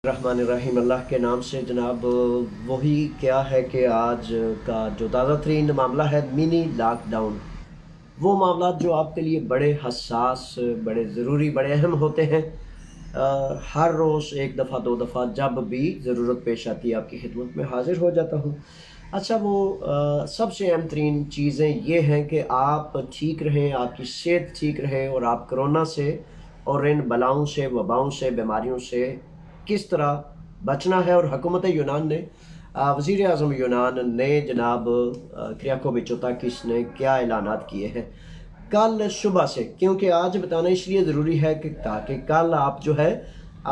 الرحمن الرحیم، اللہ کے نام سے جناب وہی کیا ہے کہ آج کا جو تازہ ترین معاملہ ہے منی لاک ڈاؤن، وہ معاملات جو آپ کے لیے بڑے حساس، بڑے ضروری، بڑے اہم ہوتے ہیں۔ ہر روز ایک دفعہ دو دفعہ جب بھی ضرورت پیش آتی ہے آپ کی خدمت میں حاضر ہو جاتا ہوں۔ اچھا، وہ سب سے اہم ترین چیزیں یہ ہیں کہ آپ ٹھیک رہیں، آپ کی صحت ٹھیک رہے، اور آپ کرونا سے اور ان بلاؤں سے، وباؤں سے، بیماریوں سے کس طرح بچنا ہے۔ اور حکومت یونان نے، وزیر اعظم یونان نے جناب کریاکو مچوتاکس نے کیا اعلانات کیے ہیں کل صبح سے، کیونکہ آج بتانا اس لیے ضروری ہے کہ تاکہ کل آپ جو ہے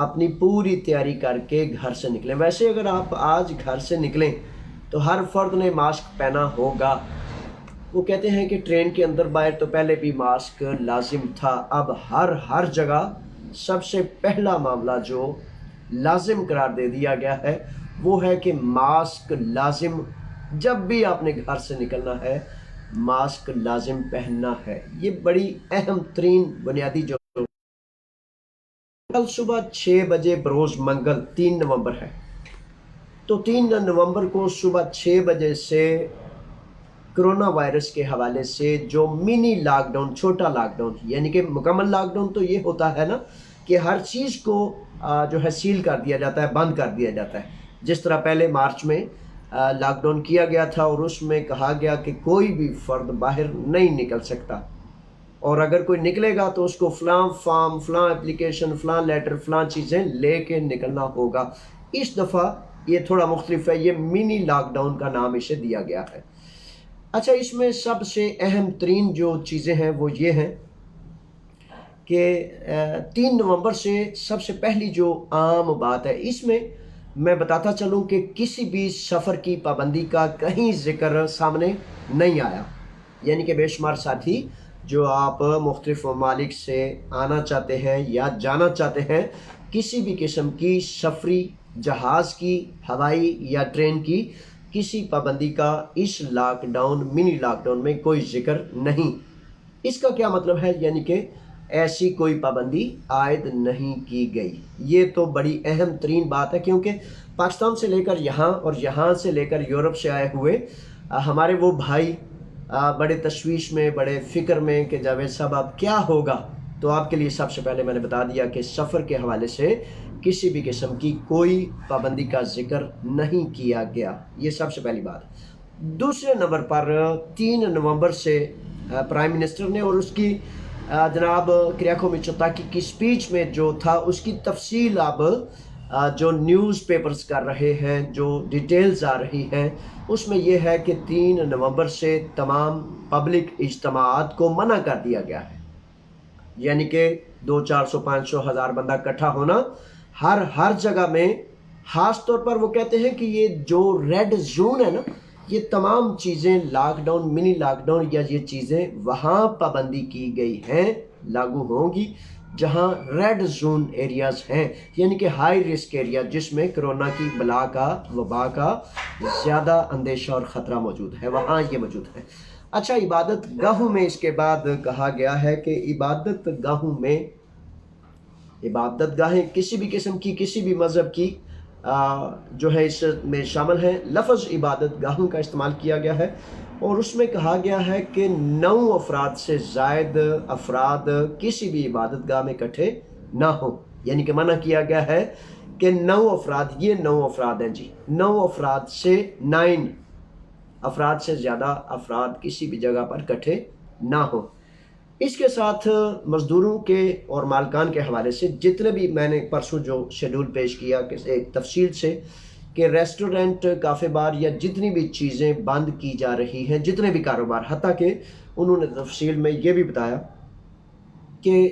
اپنی پوری تیاری کر کے گھر سے نکلیں۔ ویسے اگر آپ آج گھر سے نکلیں تو ہر فرد نے ماسک پہنا ہوگا۔ وہ کہتے ہیں کہ ٹرین کے اندر باہر تو پہلے بھی ماسک لازم تھا، اب ہر جگہ سب سے پہلا معاملہ جو لازم قرار دے دیا گیا ہے وہ ہے کہ ماسک لازم، جب بھی آپ نے گھر سے نکلنا ہے ماسک لازم پہننا ہے۔ یہ بڑی اہم ترین بنیادی جو کل صبح 6 بجے بروز منگل 3 نومبر ہے، تو 3 نومبر کو صبح 6 بجے سے کرونا وائرس کے حوالے سے جو منی لاک ڈاؤن، چھوٹا لاک ڈاؤن، یعنی کہ مکمل لاک ڈاؤن تو یہ ہوتا ہے نا کہ ہر چیز کو جو ہے سیل کر دیا جاتا ہے، بند کر دیا جاتا ہے۔ جس طرح پہلے مارچ میں لاک ڈاؤن کیا گیا تھا اور اس میں کہا گیا کہ کوئی بھی فرد باہر نہیں نکل سکتا، اور اگر کوئی نکلے گا تو اس کو فلاں فارم، فلاں اپلیکیشن، فلاں لیٹر، فلاں چیزیں لے کے نکلنا ہوگا۔ اس دفعہ یہ تھوڑا مختلف ہے، یہ منی لاک ڈاؤن کا نام اسے دیا گیا ہے۔ اچھا، اس میں سب سے اہم ترین جو چیزیں ہیں وہ یہ ہیں کہ 3 نومبر سے سب سے پہلی جو عام بات ہے، اس میں بتاتا چلوں کہ کسی بھی سفر کی پابندی کا کہیں ذکر سامنے نہیں آیا، یعنی کہ بے شمار ساتھی جو آپ مختلف ممالک سے آنا چاہتے ہیں یا جانا چاہتے ہیں، کسی بھی قسم کی سفری، جہاز کی، ہوائی یا ٹرین کی کسی پابندی کا اس لاک ڈاؤن، منی لاک ڈاؤن میں کوئی ذکر نہیں۔ اس کا کیا مطلب ہے؟ یعنی کہ ایسی کوئی پابندی عائد نہیں کی گئی۔ یہ تو بڑی اہم ترین بات ہے، کیونکہ پاکستان سے لے کر یہاں اور یہاں سے لے کر یورپ سے آئے ہوئے ہمارے وہ بھائی بڑے تشویش میں، بڑے فکر میں کہ جاوید صاحب اب کیا ہوگا۔ تو آپ کے لیے سب سے پہلے میں نے بتا دیا کہ سفر کے حوالے سے کسی بھی قسم کی کوئی پابندی کا ذکر نہیں کیا گیا، یہ سب سے پہلی بات۔ دوسرے نمبر پر 3 نومبر سے پرائم منسٹر نے، اور اس کی جناب کریاکو مچوتاکی کی سپیچ میں جو تھا اس کی تفصیل اب جو نیوز پیپرز کر رہے ہیں، جو ڈیٹیلز آ رہی ہیں، اس میں یہ ہے کہ 3 نومبر سے تمام پبلک اجتماعات کو منع کر دیا گیا ہے، یعنی کہ 200، 400، 500، 1000 بندہ اکٹھا ہونا ہر جگہ میں۔ خاص طور پر وہ کہتے ہیں کہ یہ جو ریڈ زون ہے نا، یہ تمام چیزیں لاک ڈاؤن، منی لاک ڈاؤن یا یہ چیزیں وہاں پابندی کی گئی ہیں، لاگو ہوں گی جہاں ریڈ زون ایریاز ہیں، یعنی کہ ہائی رسک ایریا، جس میں کرونا کی بلا کا، وبا کا زیادہ اندیشہ اور خطرہ موجود ہے، وہاں یہ موجود ہے۔ اچھا، عبادت گاہوں میں اس کے بعد کہا گیا ہے کہ عبادت گاہوں میں، عبادت گاہیں کسی بھی قسم کی، کسی بھی مذہب کی جو ہے اس میں شامل ہیں۔ لفظ عبادت گاہوں کا استعمال کیا گیا ہے، اور اس میں کہا گیا ہے کہ 9 افراد سے زائد افراد کسی بھی عبادت گاہ میں اکٹھے نہ ہوں، یعنی کہ منع کیا گیا ہے کہ 9 افراد، یہ 9 افراد ہیں جی، 9 افراد سے 9 افراد سے زیادہ افراد کسی بھی جگہ پر اکٹھے نہ ہوں۔ اس کے ساتھ مزدوروں کے اور مالکان کے حوالے سے جتنے بھی میں نے پرسوں جو شیڈول پیش کیا کہ ایک تفصیل سے، کہ ریسٹورنٹ، کافے بار یا جتنی بھی چیزیں بند کی جا رہی ہیں، جتنے بھی کاروبار، حتیٰ کہ انہوں نے تفصیل میں یہ بھی بتایا کہ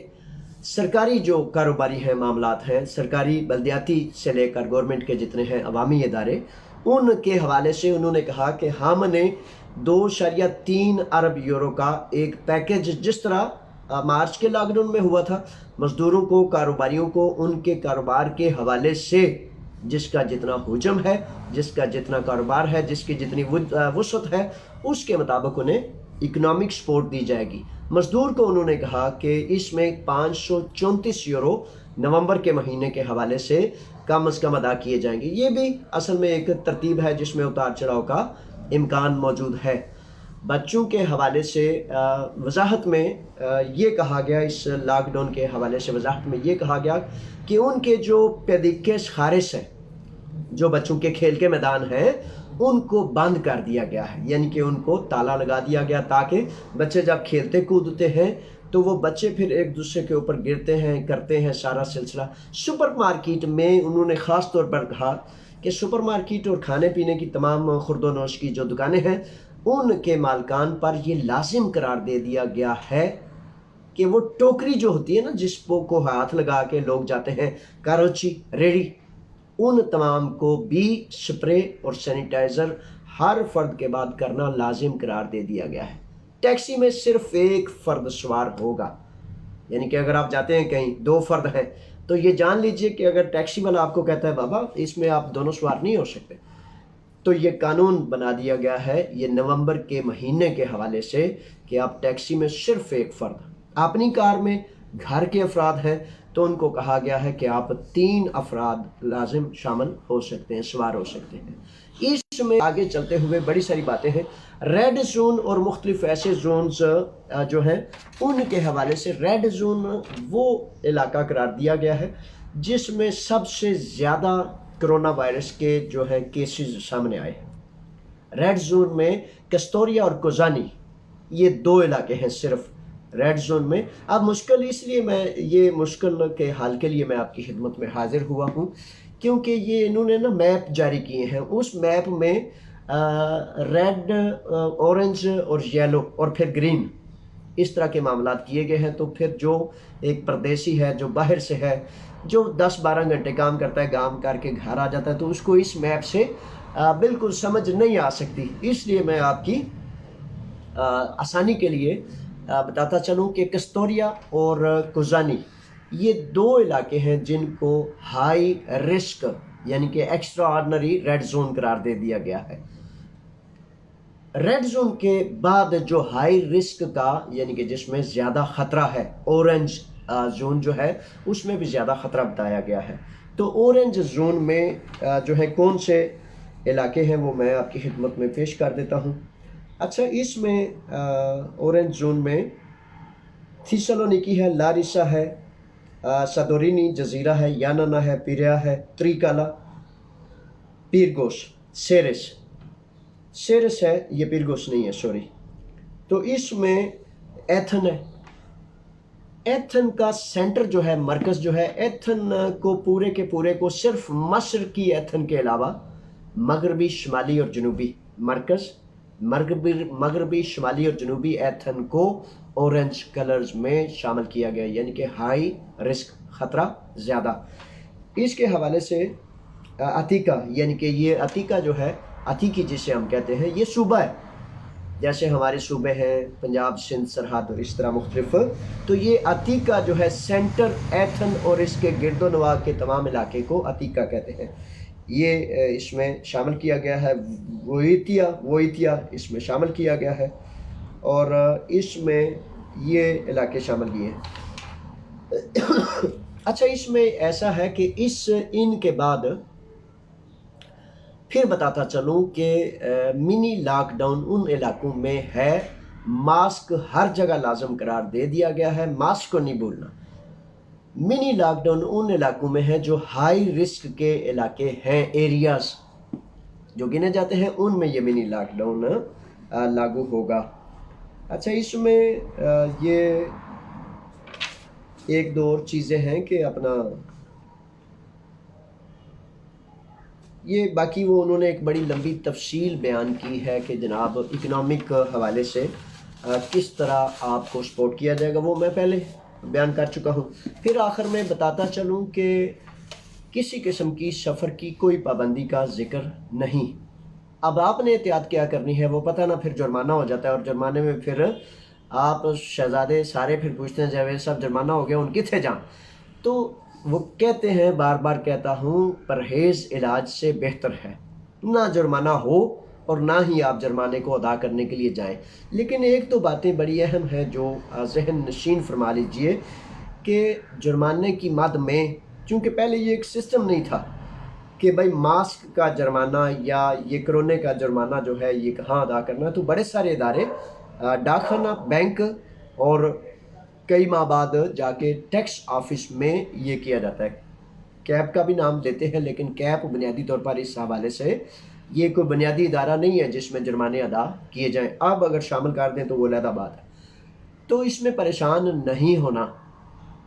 سرکاری جو کاروباری ہیں، معاملات ہیں، سرکاری بلدیاتی سے لے کر گورنمنٹ کے جتنے ہیں عوامی ادارے، ان کے حوالے سے انہوں نے کہا کہ ہم نے 2.3 ارب یورو کا ایک پیکج، جس طرح مارچ کے لاک ڈاؤن میں ہوا تھا، مزدوروں کو، کاروباریوں کو ان کے کاروبار کے حوالے سے جس کا جتنا حجم ہے، جس کا جتنا کاروبار ہے، جس کی جتنی وسعت ہے، اس کے مطابق انہیں اکنامک سپورٹ دی جائے گی۔ مزدور کو انہوں نے کہا کہ اس میں 534 یورو نومبر کے مہینے کے حوالے سے کم از کم ادا کیے جائیں گے۔ یہ بھی اصل میں ایک ترتیب ہے جس میں اتار چڑھاؤ کا امکان موجود ہے۔ بچوں کے حوالے سے وضاحت میں یہ کہا گیا، اس لاک ڈاؤن کے حوالے سے وضاحت میں یہ کہا گیا کہ ان کے جو پیدیکس خارش ہیں، جو بچوں کے کھیل کے میدان ہیں، ان کو بند کر دیا گیا ہے، یعنی کہ ان کو تالا لگا دیا گیا تاکہ بچے جب کھیلتے کودتے ہیں تو وہ بچے پھر ایک دوسرے کے اوپر گرتے ہیں، کرتے ہیں سارا سلسلہ۔ سپر مارکیٹ میں انہوں نے خاص طور پر کہا کہ سپر مارکیٹ اور کھانے پینے کی تمام خورد و نوش کی جو دکانیں ہیں، ان کے مالکان پر یہ لازم قرار دے دیا گیا ہے کہ وہ ٹوکری جو ہوتی ہے نا، جس کو ہاتھ لگا کے لوگ جاتے ہیں، کاروچی، ریڑی، ان تمام کو بھی سپرے اور سینیٹائزر ہر فرد کے بعد کرنا لازم قرار دے دیا گیا ہے۔ ٹیکسی میں صرف ایک فرد سوار ہوگا، یعنی کہ اگر آپ جاتے ہیں کہیں 2 فرد ہیں تو یہ جان لیجئے کہ اگر ٹیکسی والا آپ کو کہتا ہے بابا اس میں آپ دونوں سوار نہیں ہو سکتے، تو یہ قانون بنا دیا گیا ہے یہ نومبر کے مہینے کے حوالے سے کہ آپ ٹیکسی میں صرف ایک فرد، اپنی کار میں گھر کے افراد ہیں تو ان کو کہا گیا ہے کہ آپ 3 افراد لازم شامل ہو سکتے ہیں، سوار ہو سکتے ہیں۔ اس میں آگے چلتے ہوئے بڑی ساری باتیں ہیں۔ ریڈ زون اور مختلف ایسے زونز جو ہیں ان کے حوالے سے، ریڈ زون وہ علاقہ قرار دیا گیا ہے جس میں سب سے زیادہ کرونا وائرس کے جو ہیں کیسز سامنے آئے ہیں۔ ریڈ زون میں کستوریا اور کوزانی، یہ 2 علاقے ہیں صرف ریڈ زون میں۔ اب مشکل اس لیے میں یہ مشکل کے حل کے لیے میں آپ کی خدمت میں حاضر ہوا ہوں کیونکہ یہ انہوں نے نا میپ جاری کیے ہیں، اس میپ میں ریڈ، اورنج اور یلو اور پھر گرین اس طرح کے معاملات کیے گئے ہیں۔ تو پھر جو ایک پردیسی ہے جو باہر سے ہے، جو 10-12 گھنٹے کام کرتا ہے، کام کر کے گھر آ جاتا ہے، تو اس کو اس میپ سے بالکل سمجھ نہیں آ سکتی۔ اس لیے میں آپ کی آسانی کے لیے بتاتا چلوں کہ کستوریا اور کوزانی یہ 2 علاقے ہیں جن کو ہائی رسک یعنی کہ ایکسٹرا آرڈنری ریڈ زون قرار دے دیا گیا ہے۔ ریڈ زون کے بعد جو ہائی رسک کا یعنی کہ جس میں زیادہ خطرہ ہے، اورنج زون جو ہے اس میں بھی زیادہ خطرہ بتایا گیا ہے۔ تو اورنج زون میں جو ہے کون سے علاقے ہیں وہ میں آپ کی خدمت میں پیش کر دیتا ہوں۔ اچھا، اس میں اورنج زون میں تھیسالونیکی ہے، لاریسا ہے، سادورینی جزیرہ ہے، یانانا ہے، پیریا ہے، تریکالا، پیرگوس، سیرس ہے، یہ پیرگوس نہیں ہے، سوری۔ تو اس میں ایتھن ہے۔ ایتھن کا سینٹر جو ہے، مرکز جو ہے، ایتھن کو پورے کے پورے کو صرف مشرقی ایتھن کے علاوہ مغربی، شمالی اور جنوبی مرکز، مغربی، شمالی اور جنوبی ایتھن کو اورنج کلرز میں شامل کیا گیا، یعنی کہ ہائی رسک، خطرہ زیادہ۔ اس کے حوالے سے عتیقہ، یعنی کہ یہ عتیقہ جو ہے، عتیقی جسے ہم کہتے ہیں، یہ صوبہ ہے، جیسے ہمارے صوبے ہیں پنجاب، سندھ، سرحد اور اس طرح مختلف۔ تو یہ عتیقہ جو ہے سینٹر ایتھن اور اس کے گرد و نواح کے تمام علاقے کو عتیقہ کہتے ہیں، یہ اس میں شامل کیا گیا ہے۔ وویتیا اس میں شامل کیا گیا ہے اور اس میں یہ علاقے شامل کیے ہیں۔ اچھا، اس میں ایسا ہے کہ ان کے بعد پھر بتاتا چلوں کہ منی لاک ڈاؤن ان علاقوں میں ہے، ماسک ہر جگہ لازم قرار دے دیا گیا ہے، ماسک کو نہیں بھولنا۔ منی لاک ڈاؤن ان علاقوں میں ہے جو ہائی رسک کے علاقے ہیں، ایریاز جو گنے جاتے ہیں، ان میں یہ منی لاک ڈاؤن لاگو ہوگا۔ اچھا، اس میں یہ 1-2 اور چیزیں ہیں کہ اپنا یہ باقی وہ انہوں نے ایک بڑی لمبی تفصیل بیان کی ہے کہ جناب اکنامک حوالے سے کس طرح آپ کو سپورٹ کیا جائے گا، وہ میں پہلے بیان کر چکا ہوں۔ پھر آخر میں بتاتا چلوں کہ کسی قسم کی سفر کی کوئی پابندی کا ذکر نہیں۔ اب آپ نے احتیاط کیا کرنی ہے وہ پتہ نہ پھر جرمانہ ہو جاتا ہے، اور جرمانے میں پھر آپ شہزادے سارے پھر پوچھتے ہیں جاوید صاحب جرمانہ ہو گیا، ان کتنے جائیں؟ تو وہ کہتے ہیں، بار بار کہتا ہوں، پرہیز علاج سے بہتر ہے، نہ جرمانہ ہو اور نہ ہی آپ جرمانے کو ادا کرنے کے لیے جائیں۔ لیکن ایک دو باتیں بڑی اہم ہیں جو ذہن نشین فرما لیجئے کہ جرمانے کی مد میں، چونکہ پہلے یہ ایک سسٹم نہیں تھا کہ بھائی ماسک کا جرمانہ یا یہ کرونے کا جرمانہ جو ہے یہ کہاں ادا کرنا ہے، تو بڑے سارے ادارے ڈاک خانہ، بینک اور کئی ماہ بعد جا کے ٹیکس آفس میں یہ کیا جاتا ہے۔ کیب کا بھی نام دیتے ہیں، لیکن کیب بنیادی طور پر اس حوالے سے یہ کوئی بنیادی ادارہ نہیں ہے جس میں جرمانے ادا کیے جائیں۔ اب اگر شامل کر دیں تو وہ علیحدہ بات ہے۔ تو اس میں پریشان نہیں ہونا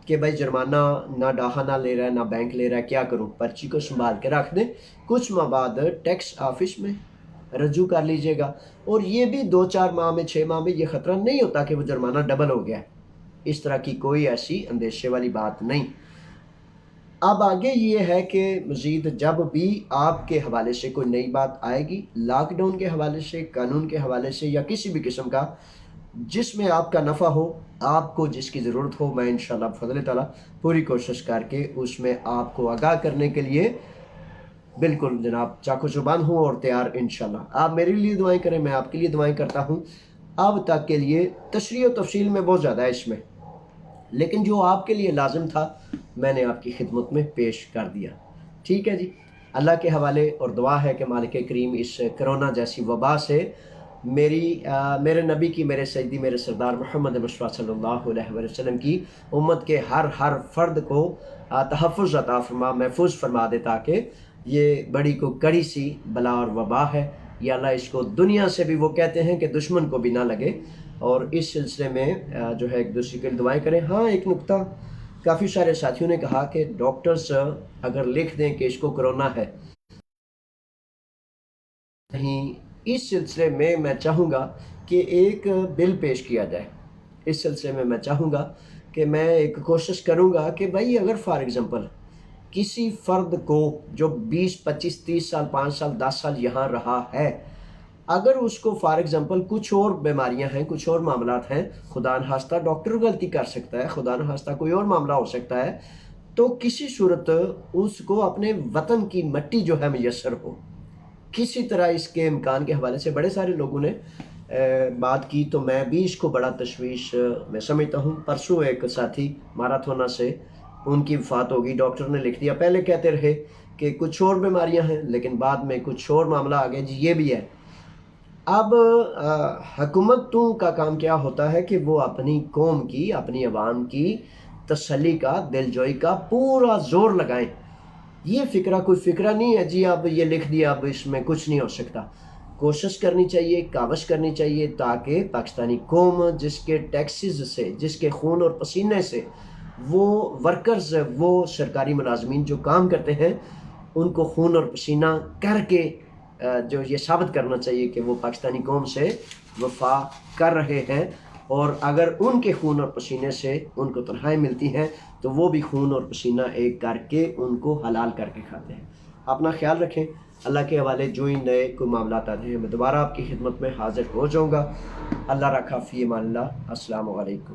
کہ بھائی جرمانہ نہ ڈاکخانہ لے رہا ہے نہ بینک لے رہا ہے، کیا کروں؟ پرچی کو سنبھال کے رکھ دیں، کچھ ماہ بعد ٹیکس آفس میں رجوع کر لیجئے گا، اور یہ بھی 2-4 ماہ میں 6 ماہ میں یہ خطرہ نہیں ہوتا کہ وہ جرمانہ ڈبل ہو گیا ہے۔ اس طرح کی کوئی ایسی اندیشے والی بات نہیں۔ اب آگے یہ ہے کہ مزید جب بھی آپ کے حوالے سے کوئی نئی بات آئے گی، لاک ڈاؤن کے حوالے سے، قانون کے حوالے سے، یا کسی بھی قسم کا جس میں آپ کا نفع ہو، آپ کو جس کی ضرورت ہو، میں انشاءاللہ بفضل تعالیٰ پوری کوشش کر کے اس میں آپ کو آگاہ کرنے کے لیے بالکل جناب چاقو زبان ہوں اور تیار انشاءاللہ۔ آپ میرے لیے دعائیں کریں، میں آپ کے لیے دعائیں کرتا ہوں۔ اب تک کے لیے تشریح و تفصیل میں بہت زیادہ ہے اس میں، لیکن جو آپ کے لیے لازم تھا میں نے آپ کی خدمت میں پیش کر دیا۔ ٹھیک ہے جی، اللہ کے حوالے اور دعا ہے کہ مالک کریم اس کرونا جیسی وبا سے میرے نبی کی، میرے سیدی، میرے سردار محمد مصطفیٰ صلی اللہ علیہ وسلم کی امت کے ہر فرد کو تحفظ عطا فرما، محفوظ فرما دے، تاکہ یہ بڑی کو کڑی سی بلا اور وبا ہے، یا اللہ اس کو دنیا سے بھی، وہ کہتے ہیں کہ دشمن کو بھی نہ لگے، اور اس سلسلے میں جو ہے ایک دوسرے کے لیے دعائیں کریں۔ ہاں ایک نقطہ کافی سارے ساتھیوں نے کہا کہ ڈاکٹرز اگر لکھ دیں کہ اس کو کرونا ہے، نہیں، اس سلسلے میں چاہوں گا کہ ایک بل پیش کیا جائے۔ اس سلسلے میں چاہوں گا کہ میں ایک کوشش کروں گا کہ بھائی اگر فار ایگزامپل کسی فرد کو جو 20 25 30 سال 5 سال 10 سال یہاں رہا ہے، اگر اس کو فار ایگزامپل کچھ اور بیماریاں ہیں، کچھ اور معاملات ہیں، خدا نخواستہ ڈاکٹر غلطی کر سکتا ہے، خدا نخواستہ کوئی اور معاملہ ہو سکتا ہے، تو کسی صورت اس کو اپنے وطن کی مٹی جو ہے میسر ہو، کسی طرح اس کے امکان کے حوالے سے بڑے سارے لوگوں نے بات کی، تو میں بھی اس کو بڑا تشویش میں سمجھتا ہوں۔ پرسوں ایک ساتھی ماراتھونا سے ان کی وفات ہوگی، ڈاکٹر نے لکھ دیا، پہلے کہتے رہے کہ کچھ اور بیماریاں ہیں، لیکن بعد میں کچھ اور معاملہ آ گیا، جی یہ بھی ہے۔ اب حکومتوں کا کام کیا ہوتا ہے کہ وہ اپنی قوم کی، اپنی عوام کی تسلی کا، دلجوئی کا پورا زور لگائیں۔ یہ فکرہ کوئی فکرہ نہیں ہے جی اب یہ لکھ دیا اب اس میں کچھ نہیں ہو سکتا۔ کوشش کرنی چاہیے، کاوش کرنی چاہیے، تاکہ پاکستانی قوم جس کے ٹیکسز سے، جس کے خون اور پسینے سے وہ ورکرز، وہ سرکاری ملازمین جو کام کرتے ہیں، ان کو خون اور پسینہ کر کے جو یہ ثابت کرنا چاہیے کہ وہ پاکستانی قوم سے وفا کر رہے ہیں، اور اگر ان کے خون اور پسینے سے ان کو تنخواہیں ملتی ہیں تو وہ بھی خون اور پسینہ ایک کر کے ان کو حلال کر کے کھاتے ہیں۔ اپنا خیال رکھیں، اللہ کے حوالے جو ہی نئے کوئی معاملات آتے ہیں میں دوبارہ آپ کی خدمت میں حاضر ہو جاؤں گا۔ اللہ رکھا فی امان اللہ۔ السلام علیکم۔